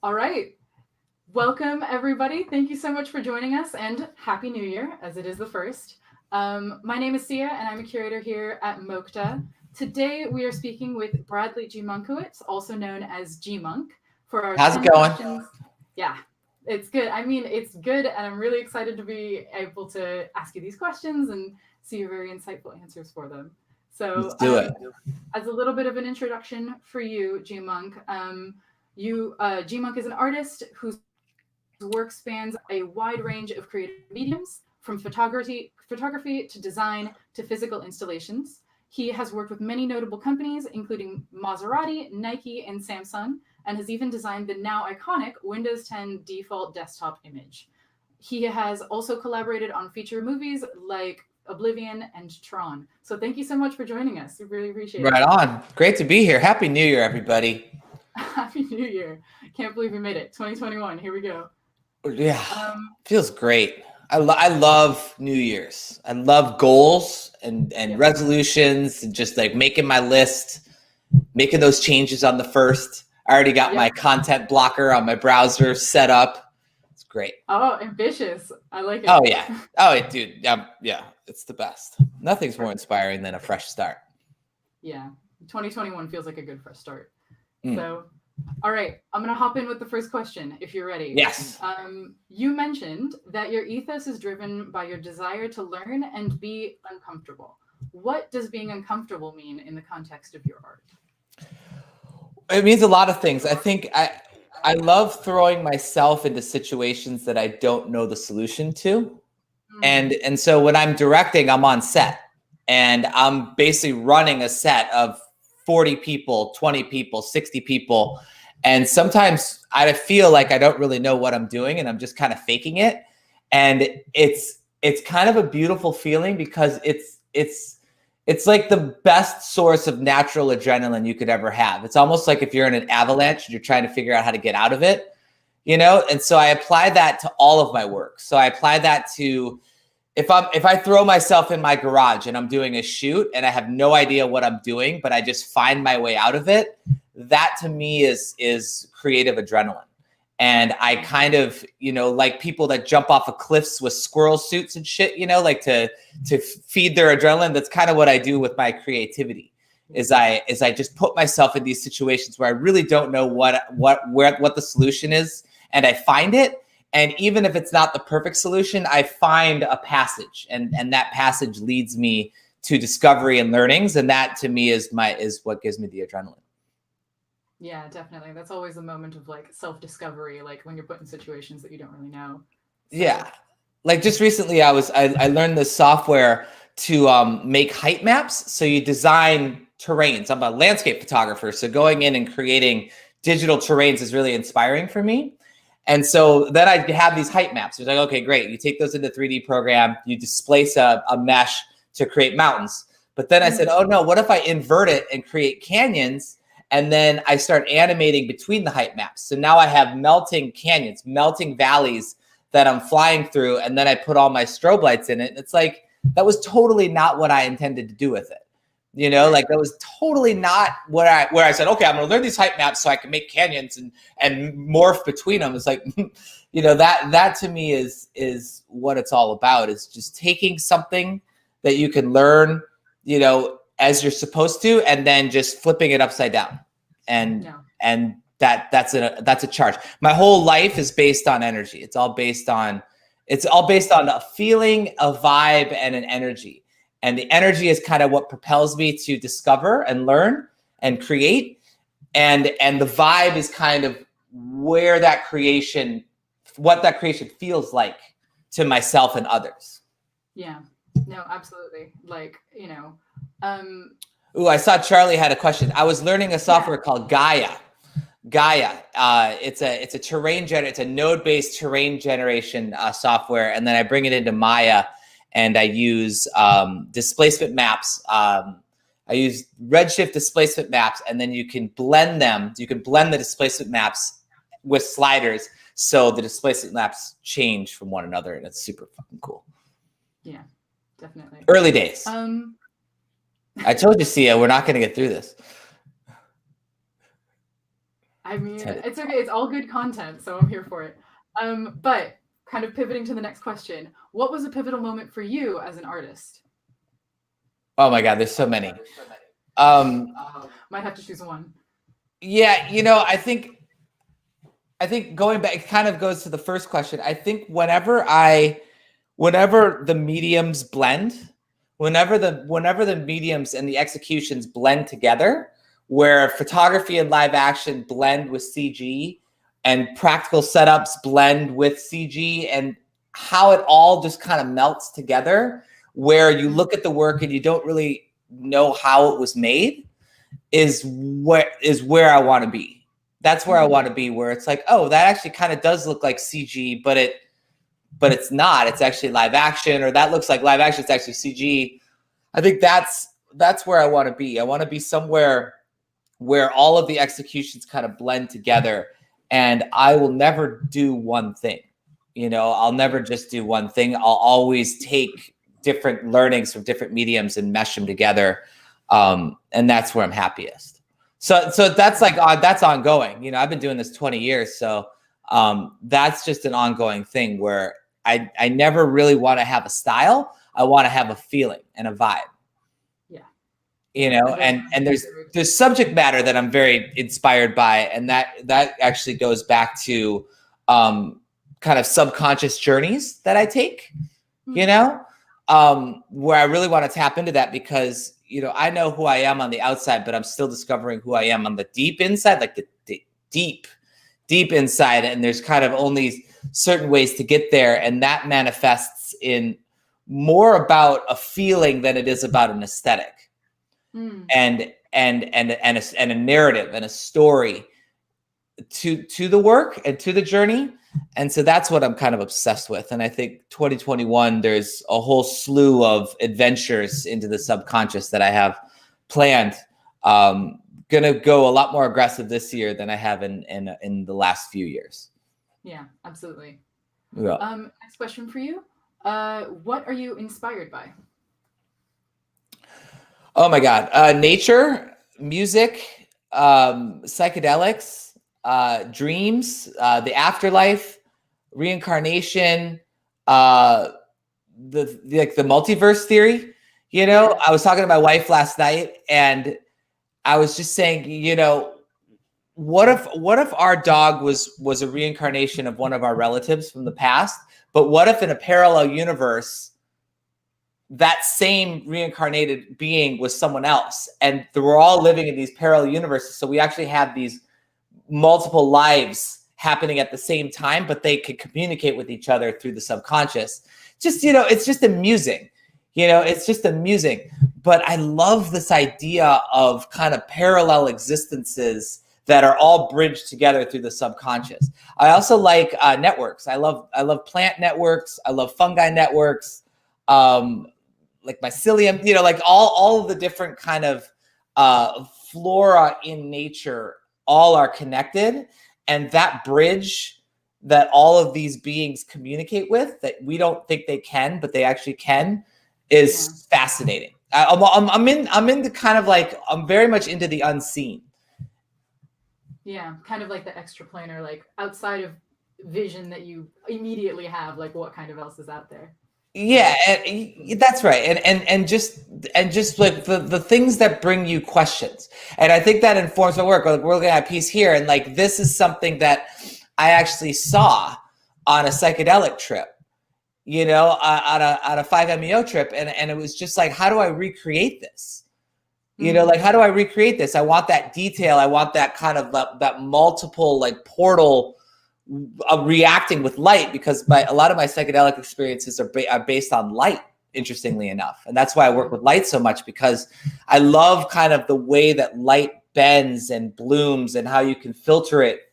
All right. Welcome, everybody. Thank you so much for joining us, and Happy New Year, as it is the first. My name is Sia, and I'm a curator here at MoCDA. Today, we are speaking with Bradley G. Munkowitz, also known as GMUNK, for our How's 10 it going? questions. Yeah, it's good. I mean, it's good, and I'm really excited to be able to ask you these questions and see your very insightful answers for them. Let's So, do it. as a little bit of an introduction for you, GMUNK, GMUNK is an artist whose work spans a wide range of creative mediums, from photography to design to physical installations. He has worked with many notable companies, including Maserati, Nike, and Samsung, and has even designed the now iconic Windows 10 default desktop image. He has also collaborated on feature movies like Oblivion and Tron. So thank you so much for joining us. We really appreciate it. Right on. Great to be here. Happy New Year, everybody. Happy New Year. Can't believe we made it. 2021. Here we go. Yeah, feels great. I love New Year's. I love goals and resolutions and just like making my list, making those changes on the first. I already got my content blocker on my browser set up. It's great. Oh, ambitious. I like it. Oh, yeah. Oh, dude. Yeah, it's the best. Nothing's more inspiring than a fresh start. Yeah. 2021 feels like a good fresh start. So, all right, I'm going to hop in with the first question if you're ready. Yes. You mentioned that your ethos is driven by your desire to learn and be uncomfortable. What does being uncomfortable mean in the context of your art? It means a lot of things. I think I love throwing myself into situations that I don't know the solution to. And so when I'm directing, I'm on set and I'm basically running a set of 40 people, 20 people, 60 people. And sometimes I feel like I don't really know what I'm doing and I'm just kind of faking it. And it's kind of a beautiful feeling because it's like the best source of natural adrenaline you could ever have. It's almost like if you're in an avalanche and you're trying to figure out how to get out of it, you know? And so I apply that to all of my work. So I apply that to if I throw myself in my garage and I'm doing a shoot and I have no idea what I'm doing, but I just find my way out of it, that to me is creative adrenaline. And I kind of, like people that jump off of cliffs with squirrel suits and shit, like to feed their adrenaline. That's kind of what I do with my creativity is I just put myself in these situations where I really don't know what the solution is. And I find it. And even if it's not the perfect solution, I find a passage and that passage leads me to discovery and learnings. And that to me is what gives me the adrenaline. Yeah, definitely. That's always a moment of like self-discovery, like when you're put in situations that you don't really know. So. Yeah. Like just recently I learned this software to make height maps. So you design terrains. I'm a landscape photographer. So going in and creating digital terrains is really inspiring for me. And so then I have these height maps. It's like, okay, great. You take those into 3D program, you displace a mesh to create mountains. But then I said, oh no, what if I invert it and create canyons? And then I start animating between the height maps. So now I have melting canyons, melting valleys that I'm flying through. And then I put all my strobe lights in it. It's like, that was totally not what I intended to do with it. Like that was totally not where I said, okay, I'm going to learn these height maps so I can make canyons and morph between them. It's like, that to me is what it's all about, is just taking something that you can learn, as you're supposed to, and then just flipping it upside down. And that's a charge. My whole life is based on energy. It's all based on a feeling, a vibe, and an energy. And the energy is kind of what propels me to discover and learn and create. And the vibe is kind of what that creation feels like to myself and others. Yeah. No, absolutely. Like, Ooh, I saw Charlie had a question. I was learning a software called Gaia. It's a terrain generator. It's a node-based terrain generation software. And then I bring it into Maya. And I use displacement maps. I use Redshift displacement maps, and then you can blend them. You can blend the displacement maps with sliders, so the displacement maps change from one another, and it's super fucking cool. Yeah, definitely. Early days. I told you, Sia, we're not going to get through this. I mean, it's okay. It's all good content, so I'm here for it. But kind of pivoting to the next question, what was a pivotal moment for you as an artist? Oh my God, there's so many. Might have to choose one. Yeah, I think going back, it kind of goes to the first question. I think whenever the mediums blend, whenever the mediums and the executions blend together, where photography and live action blend with CG and practical setups blend with CG, and how it all just kind of melts together, where you look at the work and you don't really know how it was made, is where I want to be. That's where I want to be, where it's like, oh, that actually kind of does look like CG, but it's not. It's actually live action, or that looks like live action. It's actually CG. I think that's where I want to be. I want to be somewhere where all of the executions kind of blend together, and I will never do one thing. I'll never just do one thing. I'll always take different learnings from different mediums and mesh them together. And that's where I'm happiest. So that's that's ongoing. I've been doing this 20 years. So that's just an ongoing thing where I never really want to have a style. I want to have a feeling and a vibe. Yeah. And there's subject matter that I'm very inspired by. And that actually goes back to kind of subconscious journeys that I take, where I really want to tap into that, because I know who I am on the outside, but I'm still discovering who I am on the deep inside, like the deep inside. And there's kind of only certain ways to get there. And that manifests in more about a feeling than it is about an aesthetic, and a narrative and a story to the work and to the journey. And so that's what I'm kind of obsessed with. And I think 2021, there's a whole slew of adventures into the subconscious that I have planned. Gonna go a lot more aggressive this year than I have in the last few years. Yeah, absolutely. Yeah. Next question for you. What are you inspired by? Oh my God. Nature, music, psychedelics, dreams, the afterlife, reincarnation, the multiverse theory. I was talking to my wife last night, and I was just saying, what if our dog was a reincarnation of one of our relatives from the past? But what if in a parallel universe, that same reincarnated being was someone else, and we're all living in these parallel universes? So we actually have these multiple lives happening at the same time, but they could communicate with each other through the subconscious. Just, it's just amusing. It's just amusing. But I love this idea of kind of parallel existences that are all bridged together through the subconscious. I also like networks. I love plant networks. I love fungi networks, like mycelium, like all of the different kind of flora in nature all are connected. And that bridge that all of these beings communicate with, that we don't think they can, but they actually can, is fascinating. I'm into kind of like, I'm very much into the unseen. Yeah, kind of like the extraplanar, like outside of vision that you immediately have, like what kind of else is out there? Yeah, that's right. And just like the things that bring you questions. And I think that informs my work. Like, we're looking at a piece here, and like, this is something that I actually saw on a psychedelic trip, on a 5-MeO trip. And it was just like, how do I recreate this? Like, how do I recreate this? I want that detail. I want that kind of that multiple like portal reacting with light, because a lot of my psychedelic experiences are based on light, interestingly enough. And that's why I work with light so much, because I love kind of the way that light bends and blooms, and how you can filter it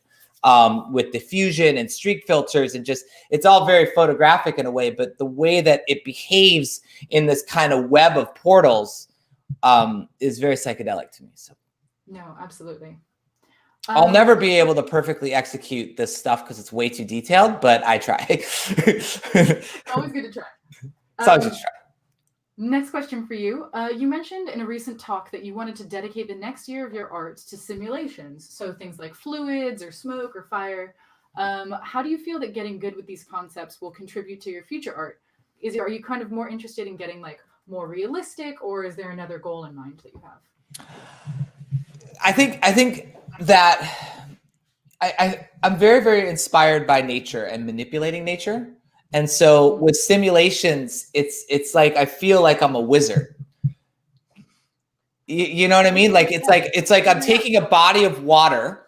with diffusion and streak filters, and just, it's all very photographic in a way, but the way that it behaves in this kind of web of portals is very psychedelic to me. So no, absolutely. I'll never be able to perfectly execute this stuff because it's way too detailed, but I try. It's always good to try. It's always good to try. Next question for you. You mentioned in a recent talk that you wanted to dedicate the next year of your art to simulations, so things like fluids or smoke or fire. How do you feel that getting good with these concepts will contribute to your future art? Are you kind of more interested in getting like more realistic, or is there another goal in mind that you have? I think that I'm very, very inspired by nature and manipulating nature. And so with simulations, it's like I feel like I'm a wizard. You know what I mean? Like it's like I'm taking a body of water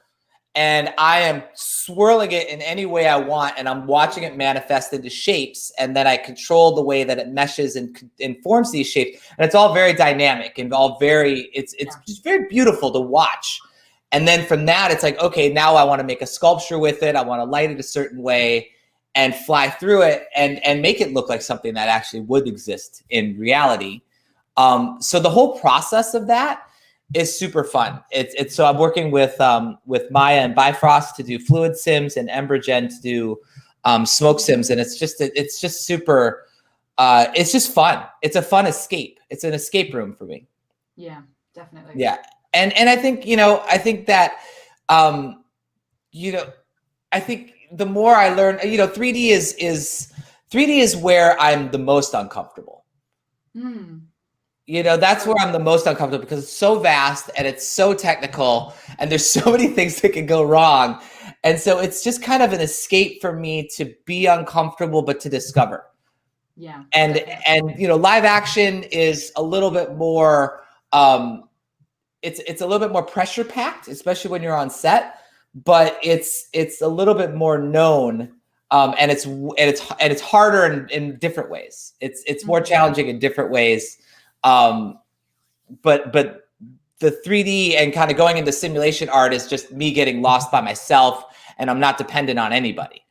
and I am swirling it in any way I want, and I'm watching it manifest into shapes, and then I control the way that it meshes and forms these shapes. And it's all very dynamic and all very it's just very beautiful to watch. And then from that, it's like, okay, now I want to make a sculpture with it. I want to light it a certain way and fly through it and make it look like something that actually would exist in reality. So the whole process of that is super fun. So I'm working with Maya and Bifrost to do fluid sims and Embergen to do smoke sims, and it's just super. It's just fun. It's a fun escape. It's an escape room for me. Yeah, definitely. Yeah, and I think that I think the more I learn, 3D is where I'm the most uncomfortable. That's where I'm the most uncomfortable because it's so vast and it's so technical and there's so many things that can go wrong. And so it's just kind of an escape for me to be uncomfortable, but to discover. Yeah. And live action is a little bit more, it's a little bit more pressure packed, especially when you're on set, but it's a little bit more known. And it's harder in different ways. It's more challenging in different ways. But the 3D and kind of going into simulation art is just me getting lost by myself, and I'm not dependent on anybody.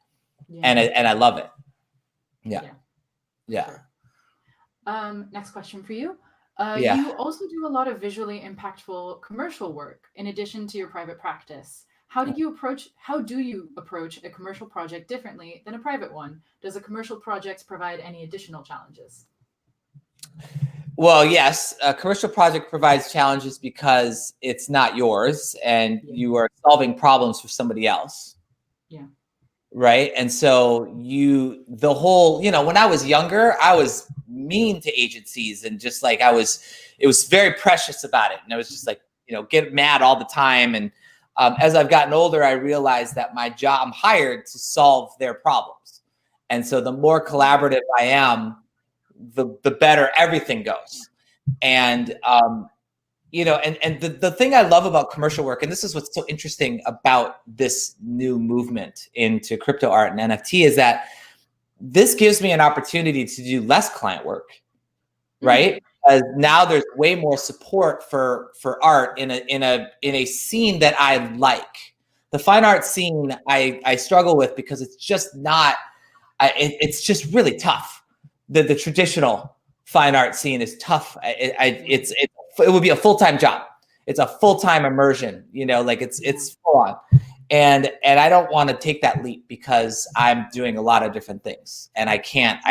Yeah. And I love it. Yeah. Next question for you. You also do a lot of visually impactful commercial work in addition to your private practice. How do you approach a commercial project differently than a private one? Does a commercial project provide any additional challenges? Well, yes, a commercial project provides challenges because it's not yours and you are solving problems for somebody else. Yeah. Right. And so the whole, when I was younger, I was mean to agencies and just like it was very precious about it. And I was just like, get mad all the time. And as I've gotten older, I realized that my job, I'm hired to solve their problems. And so the more collaborative I am, the better everything goes. And, and the thing I love about commercial work, and this is what's so interesting about this new movement into crypto art and NFT, is that this gives me an opportunity to do less client work, right? As now there's way more support for art in a scene that I like. The fine art scene I struggle with because it's just not, it's just really tough. The traditional fine art scene is tough. It would be a full-time job. It's a full-time immersion, like it's full on. And I don't want to take that leap because I'm doing a lot of different things and I can't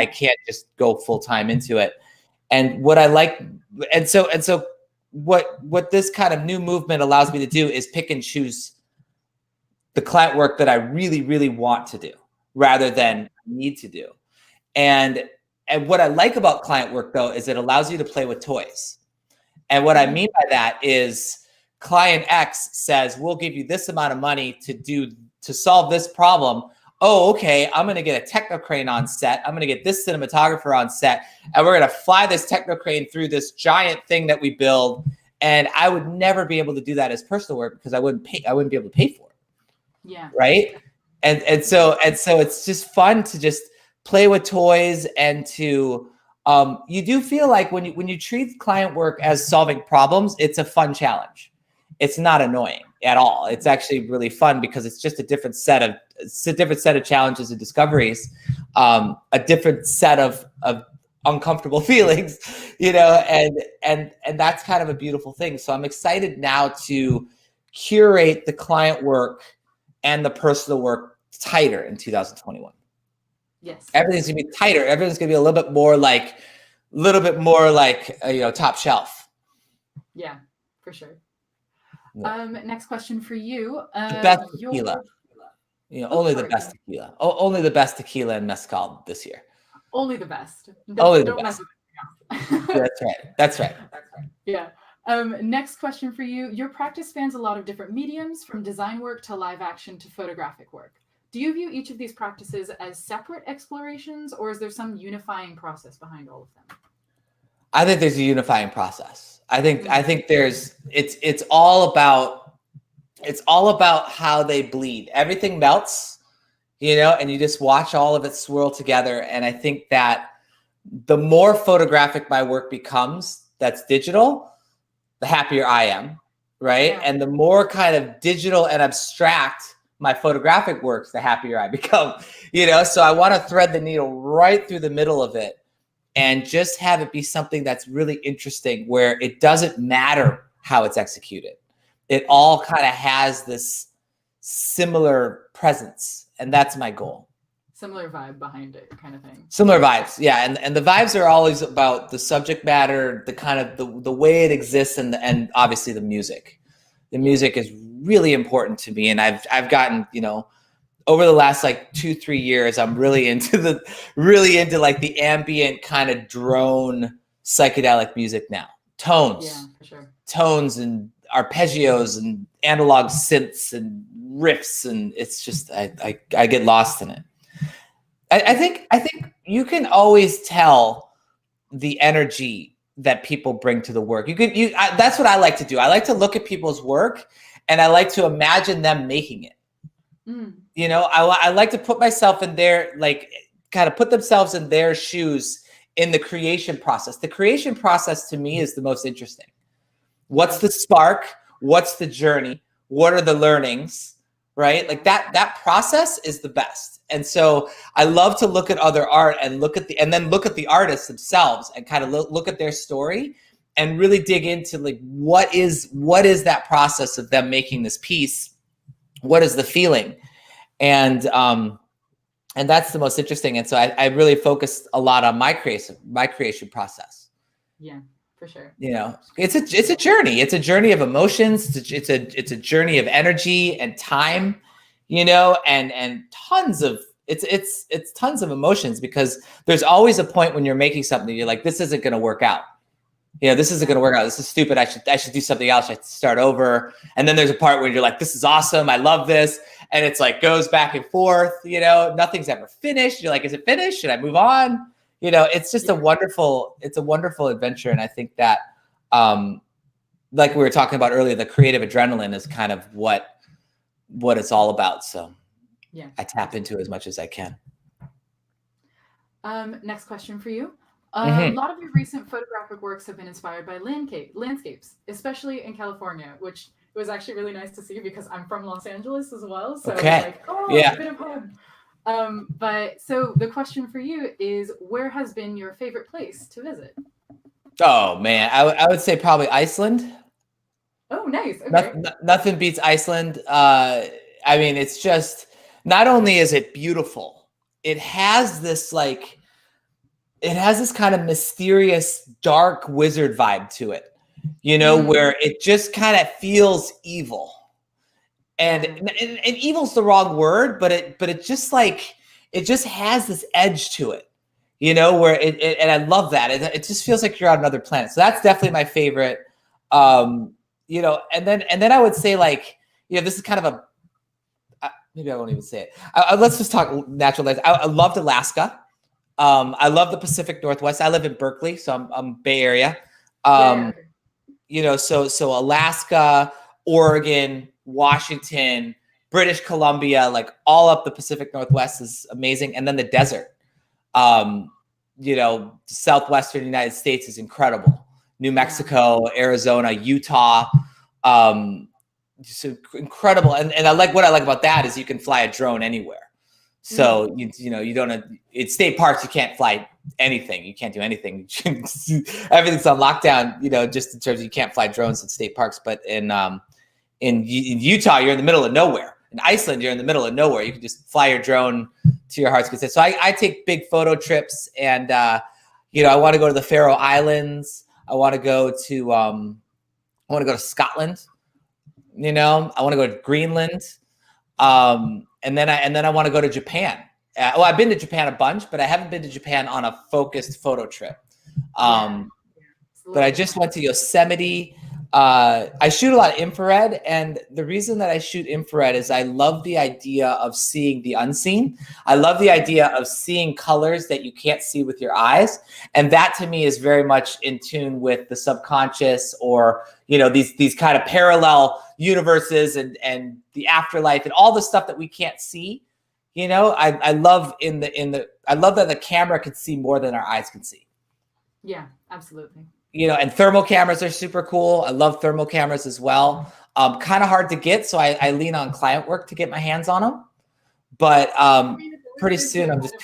just go full-time into it. And what I like, and so what this kind of new movement allows me to do is pick and choose the client work that I really, really want to do rather than need to do. And what I like about client work, though, is it allows you to play with toys. And what I mean by that is client X says, we'll give you this amount of money to solve this problem. Oh, okay, I'm going to get a techno crane on set. I'm going to get this cinematographer on set, and we're going to fly this techno crane through this giant thing that we build. And I would never be able to do that as personal work because I wouldn't be able to pay for it. Yeah. Right. And so it's just fun to just play with toys and to you do feel like when you treat client work as solving problems, it's a fun challenge. It's not annoying at all. It's actually really fun because it's just a different set of challenges and discoveries, a different set of uncomfortable feelings, and that's kind of a beautiful thing. So I'm excited now to curate the client work and the personal work tighter in 2021. Yes. Everything's gonna be tighter. Everything's gonna be a little bit more like little bit more like, top shelf. Yeah, for sure. Yeah. Next question for you. The best tequila. Only the best tequila. Only the best tequila and mezcal this year. Only the best. Don't mess with anything else. That's right. Yeah. Next question for you. Your practice spans a lot of different mediums, from design work to live action to photographic work. Do you view each of these practices as separate explorations, or is there some unifying process behind all of them? I think there's a unifying process. I think there's it's all about how they bleed. Everything melts, and you just watch all of it swirl together. And I think that the more photographic my work becomes, that's digital, the happier I am, right? Yeah. And the more kind of digital and abstract my photographic works, the happier I become, So I want to thread the needle right through the middle of it and just have it be something that's really interesting, where it doesn't matter how it's executed. It all kind of has this similar presence, and that's my goal. Similar vibe behind it, kind of thing. Similar vibes, yeah, and the vibes are always about the subject matter, the kind of the way it exists, and obviously the music. The music is really important to me, and I've gotten, over the last 2-3 years, I'm really into like the ambient kind of drone psychedelic music now. Tones, yeah, for sure. Tones and arpeggios and analog synths and riffs, and it's just I get lost in it. I think you can always tell the energy that people bring to the work. That's what I like to do. I like to look at people's work, and I like to imagine them making it. I like to put myself in their, kind of put themselves in their shoes in the creation process. The creation process to me is the most interesting. What's the spark? What's the journey? What are the learnings? Right? Like that process is the best. And so I love to look at other art and then look at the artists themselves and kind of look at their story and really dig into what is that process of them making this piece? What is the feeling? And that's the most interesting. And so I really focused a lot on my creation process. Yeah, for sure. It's a journey. It's a journey of emotions. It's a journey of energy and time, and tons of it's tons of emotions, because there's always a point when you're making something you're like, this isn't going to work out. This isn't going to work out. This is stupid. I should do something else. I should start over. And then there's a part where you're like, this is awesome. I love this. And it's goes back and forth, nothing's ever finished. You're like, is it finished? Should I move on? It's just a wonderful adventure. And I think that, like we were talking about earlier, the creative adrenaline is kind of what it's all about. So yeah, I tap into it as much as I can. Next question for you. A lot of your recent photographic works have been inspired by landscapes, especially in California, which was actually really nice to see because I'm from Los Angeles as well. So okay. Yeah. A bit of home. But so the question for you is, where has been your favorite place to visit? Oh man, I would say probably Iceland. Oh, nice. Okay. Nothing beats Iceland. It's just, not only is it beautiful, it has this kind of mysterious, dark wizard vibe to it, where it just kind of feels evil. And evil's the wrong word, but it just has this edge to it, where and I love that. It just feels like you're on another planet. So that's definitely my favorite. And then I would say this is kind of maybe I won't even say it. Let's just talk natural lands. I loved Alaska. I love the Pacific Northwest. I live in Berkeley, so I'm Bay Area. So Alaska, Oregon, Washington, British Columbia, all up the Pacific Northwest is amazing. And then the desert, Southwestern United States is incredible. New Mexico, Arizona, Utah, just incredible. And what I like about that is you can fly a drone anywhere. So, you don't, it's state parks, you can't fly anything. You can't do anything. Everything's on lockdown, just in terms of you can't fly drones in state parks. But in Utah, you're in the middle of nowhere. In Iceland, you're in the middle of nowhere. You can just fly your drone to your heart's content. So I take big photo trips, and, I want to go to the Faroe Islands. I want to go to Scotland. I want to go to Greenland. And then I want to go to Japan. I've been to Japan a bunch, but I haven't been to Japan on a focused photo trip. But I just went to Yosemite. I shoot a lot of infrared, and the reason that I shoot infrared is I love the idea of seeing the unseen. I love the idea of seeing colors that you can't see with your eyes, and that to me is very much in tune with the subconscious, or these kind of parallel universes and the afterlife and all the stuff that we can't see. I love I love that the camera can see more than our eyes can see. Yeah, absolutely. And thermal cameras are super cool. I love thermal cameras as well. Kind of hard to get, so I lean on client work to get my hands on them. But pretty soon I'm just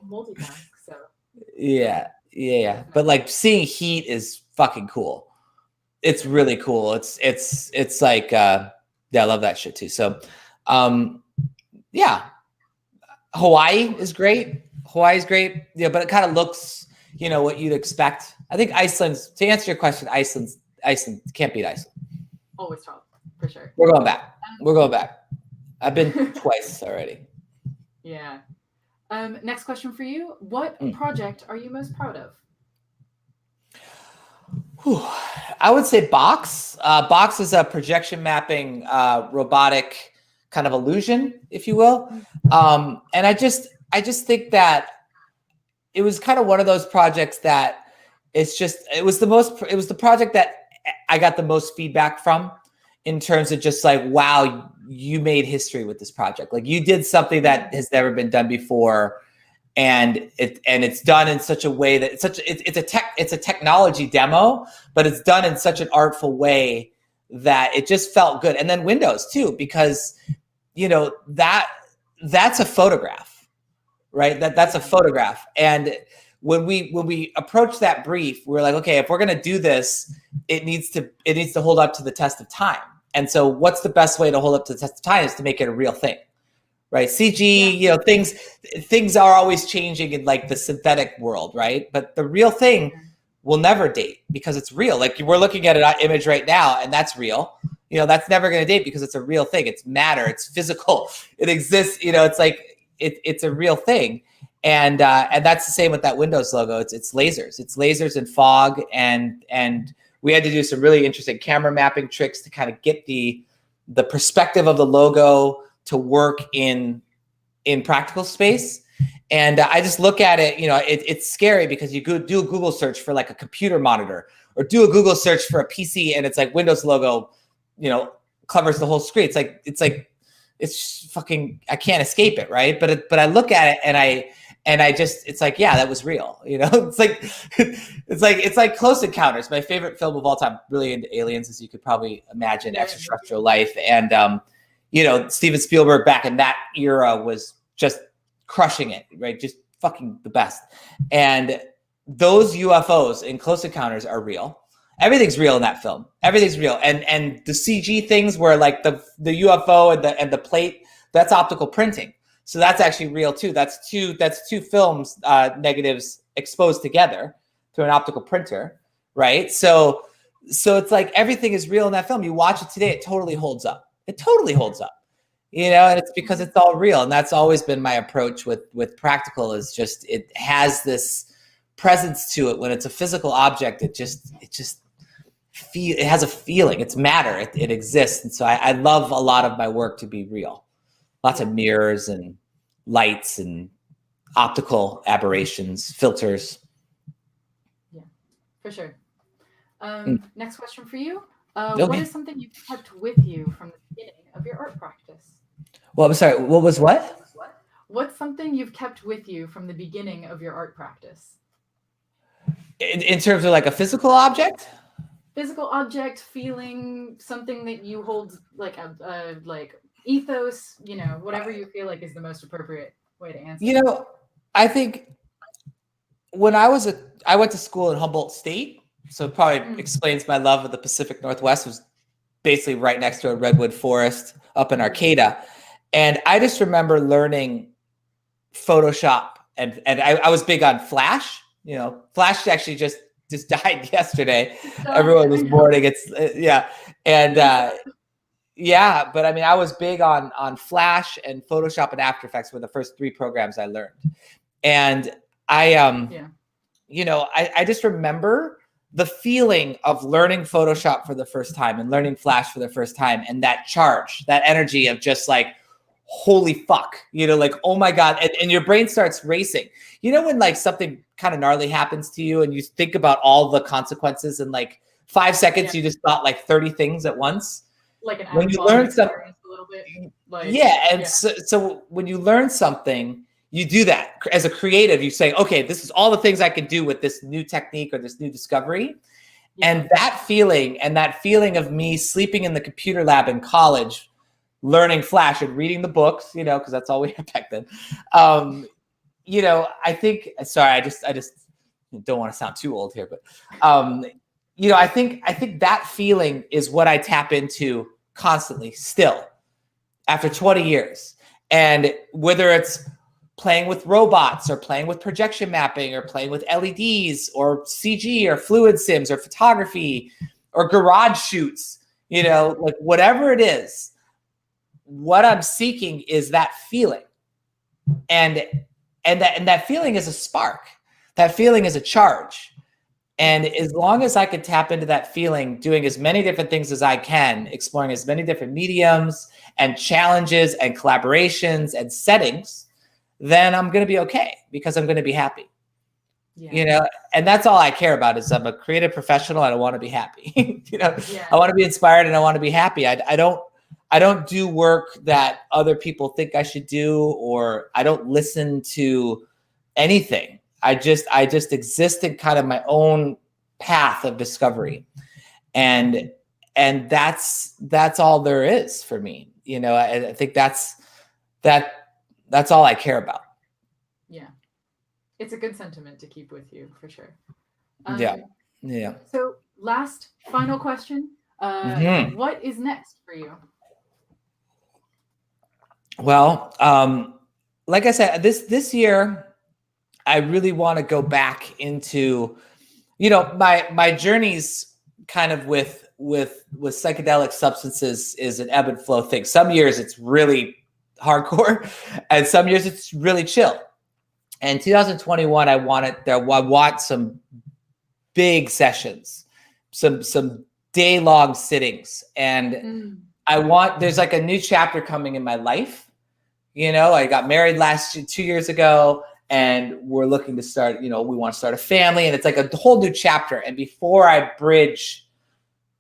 multitask. So yeah. But like seeing heat is fucking cool. It's really cool. It's like I love that shit too. So yeah, Hawaii is great. Hawaii's great. Yeah, but it kind of looks what you'd expect. I think to answer your question, Iceland can't beat Iceland. Always top, for sure. We're going back. I've been twice already. Yeah. Next question for you. What project are you most proud of? I would say Box. Box is a projection mapping robotic kind of illusion, if you will. And I just think that it was kind of one of those projects that it was the project that I got the most feedback from, in terms of just like, wow, you made history with this project. Like, you did something that has never been done before. And it's done in such a way that it's a technology demo, but it's done in such an artful way that it just felt good. And then Windows too, because that's a photograph, right? That's a photograph. And when we approached that brief, we were like, okay, if we're gonna do this, it needs to hold up to the test of time. And so what's the best way to hold up to the test of time is to make it a real thing. Right. CG, things are always changing in like the synthetic world. Right. But the real thing will never date because it's real. Like, we're looking at an image right now, and that's real. That's never going to date because it's a real thing. It's matter. It's physical. It exists. It's like it's a real thing. And that's the same with that Windows logo. It's lasers. It's lasers and fog. And we had to do some really interesting camera mapping tricks to kind of get the perspective of the logo to work in practical space. And I just look at it, it's scary because you do a Google search for like a computer monitor, or do a Google search for a PC, and it's like Windows logo, covers the whole screen. It's fucking, I can't escape it. Right. But I look at it and it's like, yeah, that was real. It's like Close Encounters, my favorite film of all time, really into aliens, as you could probably imagine, extraterrestrial life. And, Steven Spielberg back in that era was just crushing it, right? Just fucking the best. And those UFOs in Close Encounters are real. Everything's real in that film. Everything's real. And the CG things where like the UFO and the plate, that's optical printing. So that's actually real too. That's two films, negatives exposed together through an optical printer, right? So it's like everything is real in that film. You watch it today, it totally holds up. It totally holds up, and it's because it's all real. And that's always been my approach with practical, is just, it has this presence to it. When it's a physical object, it has a feeling. It's matter. It exists. And so I love a lot of my work to be real. Lots of mirrors and lights and optical aberrations, filters. Yeah, for sure. Next question for you. Okay. What is something you've kept with you from the beginning of your art practice? Well, I'm sorry. What was what? What's something you've kept with you from the beginning of your art practice? In terms of like a physical object? Physical object, feeling, something that you hold, like a like ethos, whatever you feel like is the most appropriate way to answer. I think when I went to school in Humboldt State, so it probably explains my love of the Pacific Northwest. It was basically right next to a redwood forest up in Arcata. And I just remember learning Photoshop, and I was big on Flash, Flash actually just died yesterday. Oh, Everyone was mourning. It's yeah. And yeah, but I mean, I was big on Flash, and Photoshop and After Effects were the first 3 programs I learned. And I I just remember the feeling of learning Photoshop for the first time and learning Flash for the first time, and that charge, that energy of just like, holy fuck, like, oh my God. And your brain starts racing. When like something kind of gnarly happens to you and you think about all the consequences in like 5 seconds, you just thought like 30 things at once. Like an when you learn something a little bit. Like, So when you learn something, you do that as a creative. You say, okay, this is all the things I can do with this new technique or this new discovery. And that feeling of me sleeping in the computer lab in college, learning Flash and reading the books, because that's all we had back then. I think, sorry, I just don't want to sound too old here, but I think that feeling is what I tap into constantly still after 20 years. And whether it's playing with robots or playing with projection mapping or playing with LEDs or CG or fluid sims or photography or garage shoots, like whatever it is, what I'm seeking is that feeling. And that feeling is a spark. That feeling is a charge. And as long as I can tap into that feeling, doing as many different things as I can, exploring as many different mediums and challenges and collaborations and settings, then I'm going to be okay because I'm going to be happy. And that's all I care about is I'm a creative professional and I want to be happy. I want to be inspired and I want to be happy. I don't do work that other people think I should do, or I don't listen to anything. I just exist in kind of my own path of discovery. And that's all there is for me. I think that's all I care about. Yeah. It's a good sentiment to keep with you for sure. Yeah. So final question. What is next for you? Well, like I said, this year, I really want to go back into, my journeys kind of with psychedelic substances is an ebb and flow thing. Some years it's really hardcore, and some years it's really chill. And 2021, I want some big sessions, some day-long sittings, and there's like a new chapter coming in my life. I got married 2 years ago, and we're looking to start, we want to start a family, and it's like a whole new chapter. And before I bridge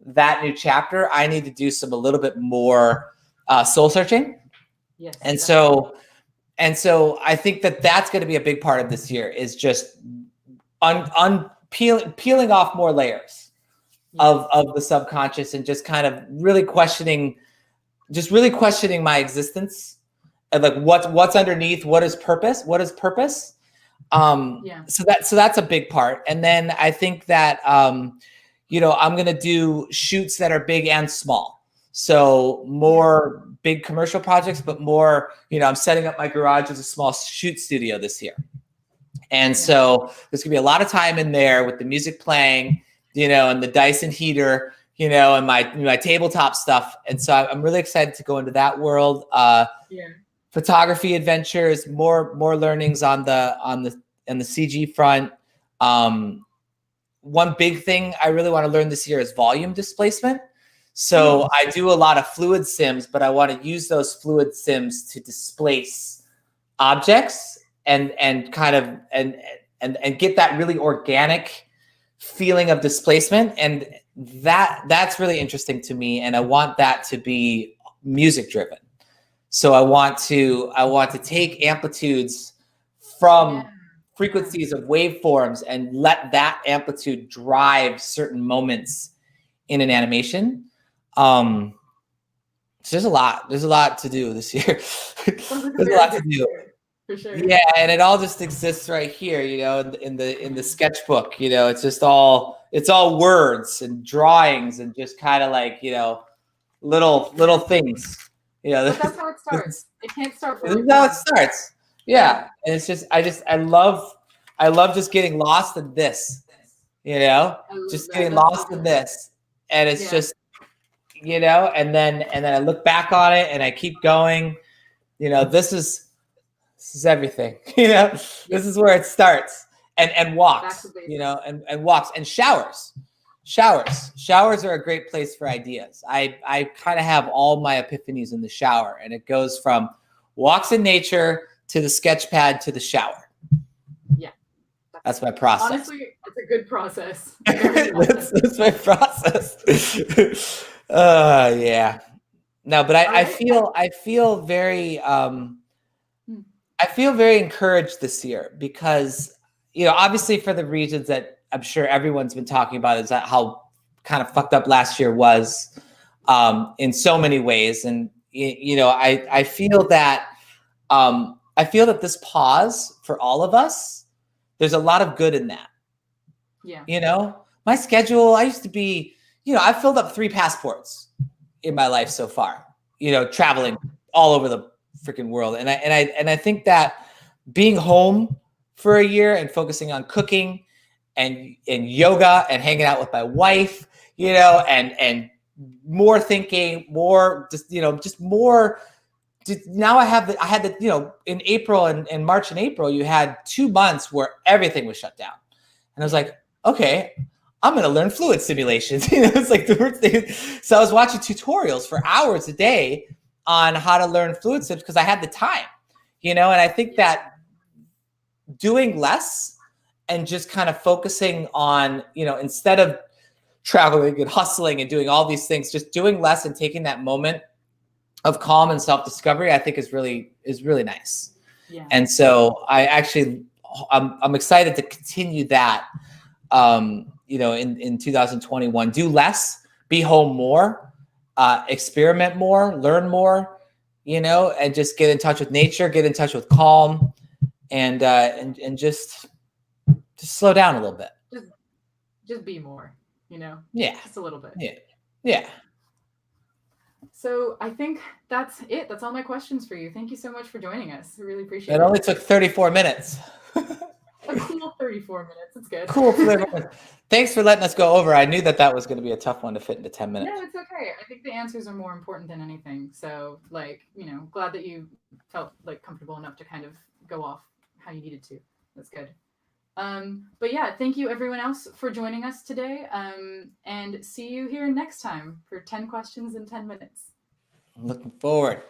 that new chapter, I need to do a little bit more soul searching. Yes. And so I think that's going to be a big part of this year is just peeling off more layers of the subconscious, and just kind of really questioning my existence. And like what's underneath, what is purpose? So that's a big part. And then I think that I'm going to do shoots that are big and small. So more big commercial projects, but more, I'm setting up my garage as a small shoot studio this year. And so there's gonna be a lot of time in there with the music playing, and the Dyson heater, and my tabletop stuff. And so I'm really excited to go into that world. Photography adventures, more learnings on the CG front. One big thing I really want to learn this year is volume displacement. So I do a lot of fluid sims, but I want to use those fluid sims to displace objects and kind of and get that really organic feeling of displacement. And that's really interesting to me. And I want that to be music driven. So I want to take amplitudes from frequencies of waveforms and let that amplitude drive certain moments in an animation. So there's a lot to do this year. There's a lot to do. For sure. Yeah, and it all just exists right here, in the sketchbook. It's all words and drawings and just kind of like, little things. But that's how it starts. It can't start from This is how it starts. Yeah. And it's just I love I love just getting lost in this, you know, just getting lost in this. And it's just, you know, and then I look back on it and I keep going, you know, this is everything, you know, this is where it starts. And walks, you know, and walks and showers. Showers are a great place for ideas. I kind of have all my epiphanies in the shower, and it goes from walks in nature to the sketch pad to the shower. Yeah. That's my process. Honestly, it's a good process. That's my process. Yeah. No, but I feel very encouraged this year because, you know, obviously for the reasons that I'm sure everyone's been talking about, is that how kind of fucked up last year was in so many ways. And, you know, I feel that this pause for all of us, there's a lot of good in that. Yeah. You know, my schedule, I used to be, you know, I've filled up 3 passports in my life so far, you know, traveling all over the freaking world. And I think that being home for a year and focusing on cooking and yoga and hanging out with my wife, you know, and more thinking, more just, you know, just more. Now I had the, you know, in April and March and April, you had 2 months where everything was shut down. And I was like, okay, I'm going to learn fluid simulations. You know, it's like the first thing. So I was watching tutorials for hours a day on how to learn fluid sims because I had the time, you know, and I think that doing less and just kind of focusing on, you know, instead of traveling and hustling and doing all these things, just doing less and taking that moment of calm and self-discovery, I think is really nice. Yeah. And so I'm excited to continue that, you know, in 2021, do less, be home more, experiment more, learn more, you know, and just get in touch with nature, get in touch with calm, and just slow down a little bit. Just be more, you know? Yeah. Just a little bit. Yeah. So I think that's it. That's all my questions for you. Thank you so much for joining us. I really appreciate it. It only took 34 minutes. A cool 34 minutes. It's good. Cool. Thanks for letting us go over. I knew that was going to be a tough one to fit into 10 minutes. No, it's okay. I think the answers are more important than anything. So, like, you know, glad that you felt like comfortable enough to kind of go off how you needed to. That's good. But yeah, thank you everyone else for joining us today. And see you here next time for 10 questions in 10 minutes. I'm looking forward.